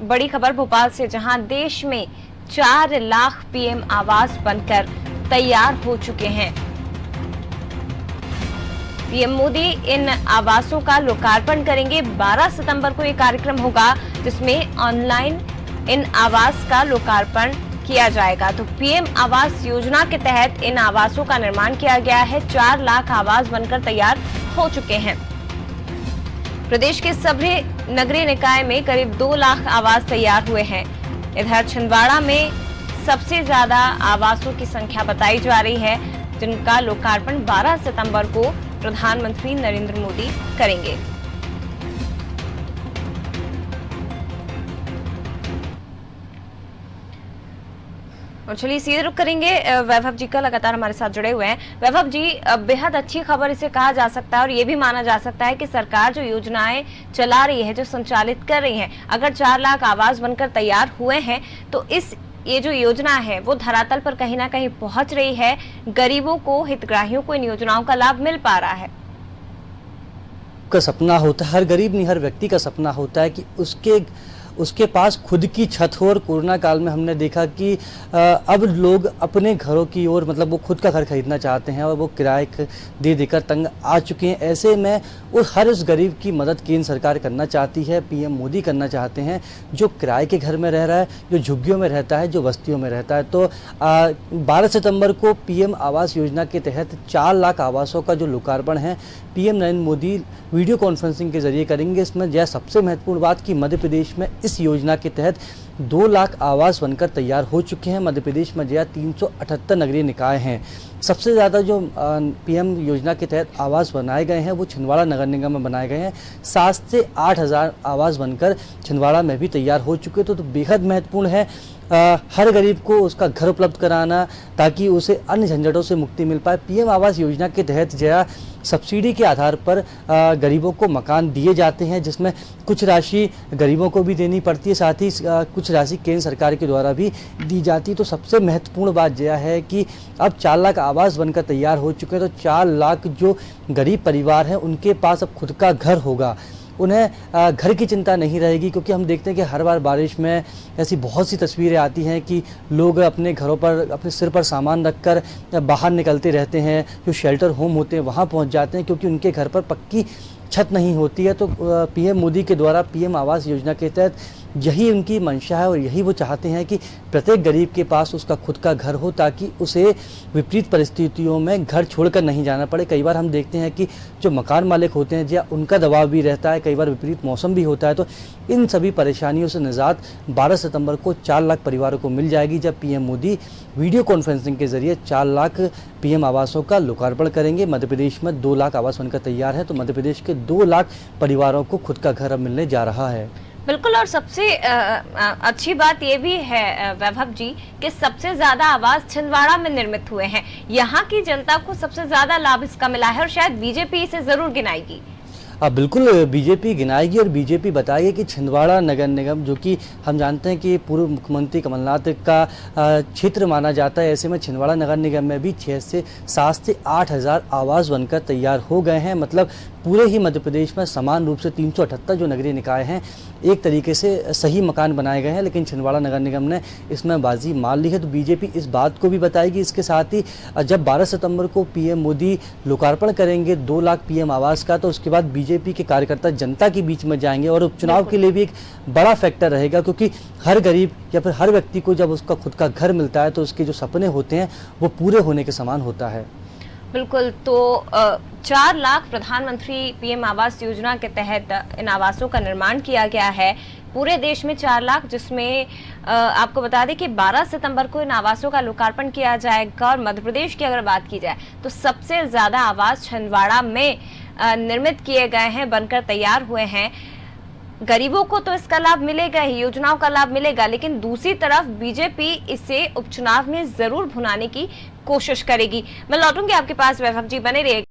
बड़ी खबर भोपाल से, जहां देश में 4 लाख पीएम आवास बनकर तैयार हो चुके हैं। पीएम मोदी इन आवासों का लोकार्पण करेंगे। 12 सितंबर को ये कार्यक्रम होगा, जिसमें ऑनलाइन इन आवास का लोकार्पण किया जाएगा। तो पीएम आवास योजना के तहत इन आवासों का निर्माण किया गया है। 4 लाख आवास बनकर तैयार हो चुके हैं। प्रदेश के सभी नगरीय निकाय में करीब 2 लाख आवास तैयार हुए हैं। इधर छिंदवाड़ा में सबसे ज्यादा आवासों की संख्या बताई जा रही है, जिनका लोकार्पण 12 सितंबर को प्रधानमंत्री नरेंद्र मोदी करेंगे। और चलिए सीधे रुक करेंगे वैभव जी का, लगातार हमारे साथ जुड़े हुए हैं। वैभव जी, बेहद अच्छी खबर इसे कहा जा सकता है और ये भी माना जा सकता है कि सरकार जो योजनाएं चला रही है, जो संचालित कर रही है, अगर 4 लाख आवास बनकर तैयार हुए हैं तो ये जो योजना है वो धरातल पर कहीं ना कहीं पहुंच रही है। गरीबों को, हितग्राहियों को इन योजनाओं का लाभ मिल पा रहा है। का सपना होता है, हर गरीब नहीं, हर व्यक्ति का सपना होता है कि उसके पास खुद की छत हो। और कोरोना काल में हमने देखा कि अब लोग अपने घरों की ओर, मतलब वो खुद का घर खरीदना चाहते हैं और वो किराए दे देकर तंग आ चुके हैं। ऐसे में हर उस गरीब की मदद केंद्र सरकार करना चाहती है, पीएम मोदी करना चाहते हैं, जो किराए के घर में रह रहा है, जो झुग्गियों में रहता है, जो बस्तियों में रहता है। तो 12 सितंबर को पीएम आवास योजना के तहत 4 लाख आवासों का जो लोकार्पण है, PM Narendra Modi video conferencing के जरिए करेंगे। इसमें यह सबसे महत्वपूर्ण बात कि मध्य प्रदेश में इस योजना के तहत 2 लाख आवास बनकर तैयार हो चुके हैं। मध्य प्रदेश में 378 नगरीय निकाय हैं। सबसे ज़्यादा जो पीएम योजना के तहत आवास बनाए गए हैं वो छिंदवाड़ा नगर निगम में बनाए गए हैं। 7 से 8 हज़ार आवास बनकर छिंदवाड़ा में भी तैयार हो चुके। तो बेहद महत्वपूर्ण है हर गरीब को उसका घर उपलब्ध कराना, ताकि उसे अन्य झंझटों से मुक्ति मिल पाए। पीएम आवास योजना के तहत सब्सिडी के आधार पर गरीबों को मकान दिए जाते हैं, जिसमें कुछ राशि गरीबों को भी देनी पड़ती है, साथ ही कुछ राशि केंद्र सरकार के द्वारा भी दी जाती है। तो सबसे महत्वपूर्ण बात यह है कि अब 4 लाख आवास बनकर तैयार हो चुके हैं। तो 4 लाख जो गरीब परिवार हैं उनके पास अब खुद का घर होगा, उन्हें घर की चिंता नहीं रहेगी। क्योंकि हम देखते हैं कि हर बार बारिश में ऐसी बहुत सी तस्वीरें आती हैं कि लोग अपने घरों पर, अपने सिर पर सामान रखकर बाहर निकलते रहते हैं। जो शेल्टर होम होते हैं वहाँ पहुँच जाते हैं, क्योंकि उनके घर पर पक्की छत नहीं होती है। तो पीएम मोदी के द्वारा पीएम आवास योजना के तहत यही उनकी मंशा है और यही वो चाहते हैं कि प्रत्येक गरीब के पास उसका खुद का घर हो, ताकि उसे विपरीत परिस्थितियों में घर छोड़कर नहीं जाना पड़े। कई बार हम देखते हैं कि जो मकान मालिक होते हैं, या उनका दबाव भी रहता है, कई बार विपरीत मौसम भी होता है। तो इन सभी परेशानियों से निजात 12 सितंबर को 4 लाख परिवारों को मिल जाएगी, जब पीएम मोदी वीडियो कॉन्फ्रेंसिंग के जरिए 4 लाख पीएम आवासों का लोकार्पण करेंगे। मध्य प्रदेश में 2 लाख आवास बनकर तैयार है, तो मध्य प्रदेश के 2 लाख परिवारों को खुद का घर अब मिलने जा रहा है। बिल्कुल, और सबसे अच्छी बात ये भी है वैभव जी कि सबसे ज्यादा आवास छिंदवाड़ा में निर्मित हुए हैं। यहाँ की जनता को सबसे ज्यादा लाभ इसका मिला है और शायद बीजेपी इसे जरूर गिनाएगी। बिल्कुल बीजेपी गिनाएगी और बीजेपी बताएगी कि छिंदवाड़ा नगर निगम, जो कि हम जानते हैं कि पूर्व मुख्यमंत्री कमलनाथ का क्षेत्र माना जाता है, ऐसे में छिंदवाड़ा नगर निगम में भी 7 से 8 हज़ार आवास बनकर तैयार हो गए हैं। मतलब पूरे ही मध्य प्रदेश में समान रूप से 378 जो नगरीय निकाय हैं, एक तरीके से सही मकान बनाए गए हैं, लेकिन छिंदवाड़ा नगर निगम ने इसमें बाजी मार ली है। तो बीजेपी इस बात को भी बताएगी। इसके साथ ही जब 12 सितंबर को पीएम मोदी लोकार्पण करेंगे 2 लाख पीएम आवास का, तो उसके बाद बीजेपी के कार्यकर्ता जनता के बीच में जाएंगे और उपचुनाव के लिए भी एक बड़ा फैक्टर रहेगा। क्योंकि हर गरीब या फिर हर व्यक्ति को जब उसका खुद का घर मिलता है, तो उसके जो सपने होते हैं वो पूरे होने के समान होता है। बिल्कुल, तो 4 लाख प्रधानमंत्री पीएम आवास योजना के तहत इन आवासों का निर्माण किया गया है। पूरे देश में 4 लाख, जिसमें आपको बता दें कि 12 सितंबर को इन आवासों का लोकार्पण किया जाएगा। और मध्य प्रदेश की अगर बात की जाए तो सबसे ज्यादा आवास छिंदवाड़ा में निर्मित किए गए हैं, बनकर तैयार हुए हैं। गरीबों को तो इसका लाभ मिलेगा ही, योजनाओं का लाभ मिलेगा, लेकिन दूसरी तरफ बीजेपी इसे उपचुनाव में जरूर भुनाने की कोशिश करेगी। मैं लौटूंगी आपके पास, वैभव जी बने रहिएगा।